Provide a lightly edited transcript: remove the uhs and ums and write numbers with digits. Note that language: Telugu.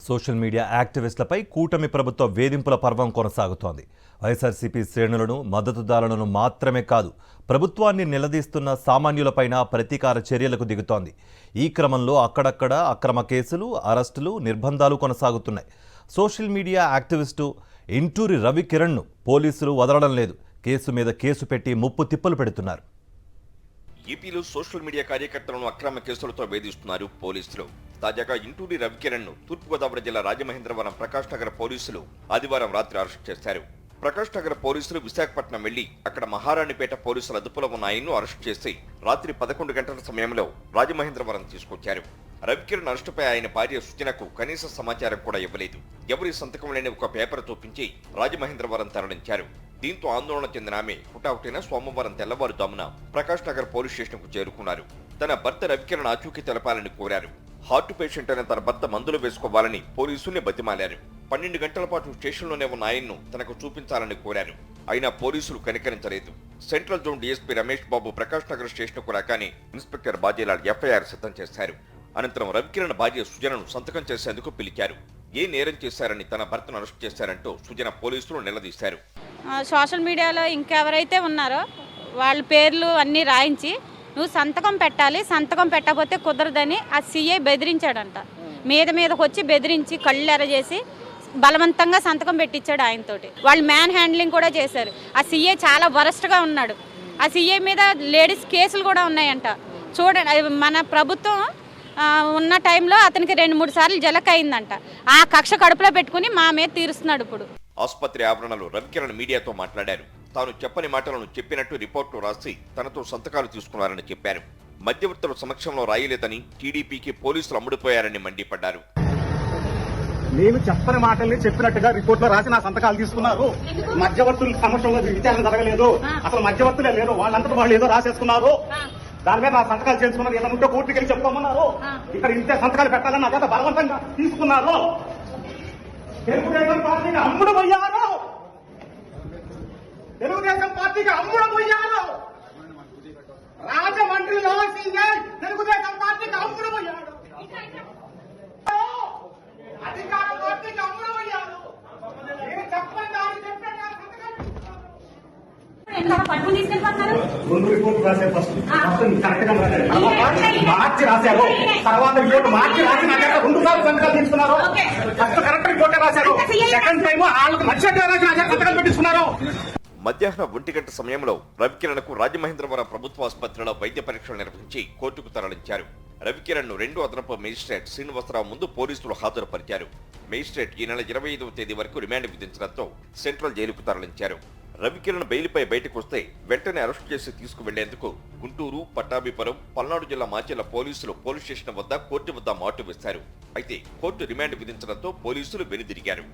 సోషల్ మీడియా యాక్టివిస్టులపై కూటమి ప్రభుత్వ వేధింపుల పర్వం కొనసాగుతోంది. వైఎస్ఆర్సీపీ శ్రేణులను, మద్దతుదారులను మాత్రమే కాదు, ప్రభుత్వాన్ని నిలదీస్తున్న సామాన్యులపైన ప్రతీకార చర్యలకు దిగుతోంది. ఈ క్రమంలో అక్కడక్కడ అక్రమ కేసులు, అరెస్టులు, నిర్బంధాలు కొనసాగుతున్నాయి. సోషల్ మీడియా యాక్టివిస్టు ఇంటూరి రవికిరణ్ను పోలీసులు వదలడం లేదు. కేసు మీద కేసు పెట్టి ముప్పు తిప్పలు పెడుతున్నారు. ఏపీలో సోషల్ మీడియా కార్యకర్తలను అక్రమ కేసులతో వేధిస్తున్నారు పోలీసులు. తాజాగా ఇంటూరి రవికిరణ్ను తూర్పుగోదావరి జిల్లా రాజమహేంద్రవరం ప్రకాష్ నగర్ పోలీసులు ఆదివారం రాత్రి అరెస్ట్ చేశారు. ప్రకాష్ నగర్ పోలీసులు విశాఖపట్నం వెళ్లి అక్కడ మహారాణిపేట పోలీసుల అదుపులో ఉన్న ఆయన్ను అరెస్ట్ చేసి రాత్రి 11 గంటల సమయంలో రాజమహేంద్రవరం తీసుకొచ్చారు. రవికిరణ్ అరెస్టుపై ఆయన భార్య సుజనకు కనీస సమాచారం కూడా ఇవ్వలేదు. ఎవరి సంతకం లేని ఒక పేపర్ చూపించి రాజమహేంద్రవరం తరలించారు. దీంతో ఆందోళన చెందిన ఆమె హుటాహుటిన సోమవారం తెల్లవారుజామున ప్రకాష్ నగర్ పోలీస్ స్టేషన్ కు చేరుకున్నారు. తన భర్త రవికిరణ్ ఆచూకీ తెలపాలని కోరారు. హార్ట్ పేషెంట్ అయిన తన భర్త మందులు వేసుకోవాలని పోలీసుల్ని బతిమాలారు. 12 గంటల పాటు స్టేషన్లోనే ఉన్న ఆయన్ను తనకు చూపించాలని కోరారు. అయినా పోలీసులు కనికరించలేదు. Central zone DSP Ramesh Babu Prakash Nagar station కు రాగానే ఇన్స్పెక్టర్ బాజీలాల్ ఎఫ్ఐఆర్ సిద్ధం చేశారు. అనంతరం రవికిరణ్ భార్య సుజనను సంతకం చేసేందుకు పిలిచారు. ఏ నేరం చేశారని తన భర్తను అరెస్ట్ చేశారంటూ సుజన పోలీసులు నిలదీశారు. సోషల్ మీడియాలో ఇంకెవరైతే ఉన్నారో వాళ్ళ పేర్లు అన్నీ రాయించి నువ్వు సంతకం పెట్టాలి, సంతకం పెట్టకపోతే కుదరదని ఆ సీఐ బెదిరించాడంట. మీదకి వచ్చి బెదిరించి కళ్ళు ఎరజేసి బలవంతంగా సంతకం పెట్టించాడు ఆయనతోటి. వాళ్ళు మ్యాన్ హ్యాండ్లింగ్ కూడా చేశారు. ఆ సీఐ చాలా వరస్ట్గా ఉన్నాడు. ఆ సీఐ మీద లేడీస్ కేసులు కూడా ఉన్నాయంట. చూడండి, మన ప్రభుత్వం ఉన్న టైంలో అతనికి 2-3 సార్లు జలక్ అయిందంట. ఆ కక్ష కడుపులో పెట్టుకుని మా మీద తీరుస్తున్నాడు. ఇప్పుడు ఆసుపత్రి ఆవరణలో రవికిరణ్ మీడియాతో మాట్లాడారు. తాను చెప్పని మాటలను చెప్పినట్టు రిపోర్టు రాసి తనతో సంతకాలు తీసుకున్నారని చెప్పారు. మధ్యవర్తుల సమక్షంలో రాయలేదని, టీడీపీకి పోలీసులు అమ్ముడుపోయారని మండిపడ్డారు. నేను చెప్పని మాటల్ని చెప్పినట్టుగా రిపోర్ట్ లో రాసి నా సంతకాలు తీసుకున్నారు. మధ్యవర్తుల సమక్షంలో విచారణ జరగలేదు. అసలు మధ్యవర్తులే లేరు. వాళ్ళంతటా వాళ్ళు ఏదో రాసేసుకున్నారు. దాని మీద నా సంతకాలు చేసుకున్నారు. ఏదైనా ఉంటే కోర్టుకి వెళ్ళి చెప్పుకోమన్నారు. ఇక్కడ ఇంతే సంతకాలు పెట్టాలని నా చేత బలవంతంగా తీసుకున్నారు. తెలుగుదేశం పార్టీకి అమ్ముడు పోయారు. తెలుగుదేశం పార్టీకి అమ్ముడు పోయారు. రాజమండ్రిలో సీఐ తెలుగుదేశం పార్టీకి అమ్ముడు పోయాడు. అధికార పార్టీకి అమ్ముడు పోయారు. నేను చెప్పని దాన్ని చెప్పినట్టు రిపోర్ట్ రాశారు. ఫస్ట్ కరెక్ట్ గా మార్చి రాశారు. తర్వాత రిపోర్ట్ మార్చి రాసి నా దగ్గర 2 సార్లు సంతకాలు తీసుకున్నారు. ఫస్ట్ కరెక్ట్ రిపోర్ట్ రాశారు. సెకండ్ టైం వాళ్ళకి మధ్య రాసి నా దగ్గర సంతకాలు పెట్టించుకున్నారు. మధ్యాహ్నం 1 గంట సమయంలో రవికిరణ్కు రాజమహేంద్రవరం ప్రభుత్వ ఆసుపత్రిలో వైద్య పరీక్షలు నిర్వహించి కోర్టుకు తరలించారు. రవికిరణ్ను 2వ అదనపు మేజిస్ట్రేట్ శ్రీనివాసరావు ముందు పోలీసులు హాజరుపరిచారు. మేజిస్ట్రేట్ ఈ నెల 25వ తేదీ వరకు రిమాండ్ విధించడంతో సెంట్రల్ జైలుకు తరలించారు. రవికిరణ్ బెయిల్పై బయటకు వస్తే వెంటనే అరెస్ట్ చేసి తీసుకువెళ్లేందుకు గుంటూరు, పట్టాభిపురం, పల్నాడు జిల్లా మాచెల్ల పోలీసులు పోలీస్ స్టేషన్ వద్ద కోర్టు వద్ద మాటు వేశారు. అయితే కోర్టు రిమాండ్ విధించడంతో పోలీసులు వెనుదిరిగారు.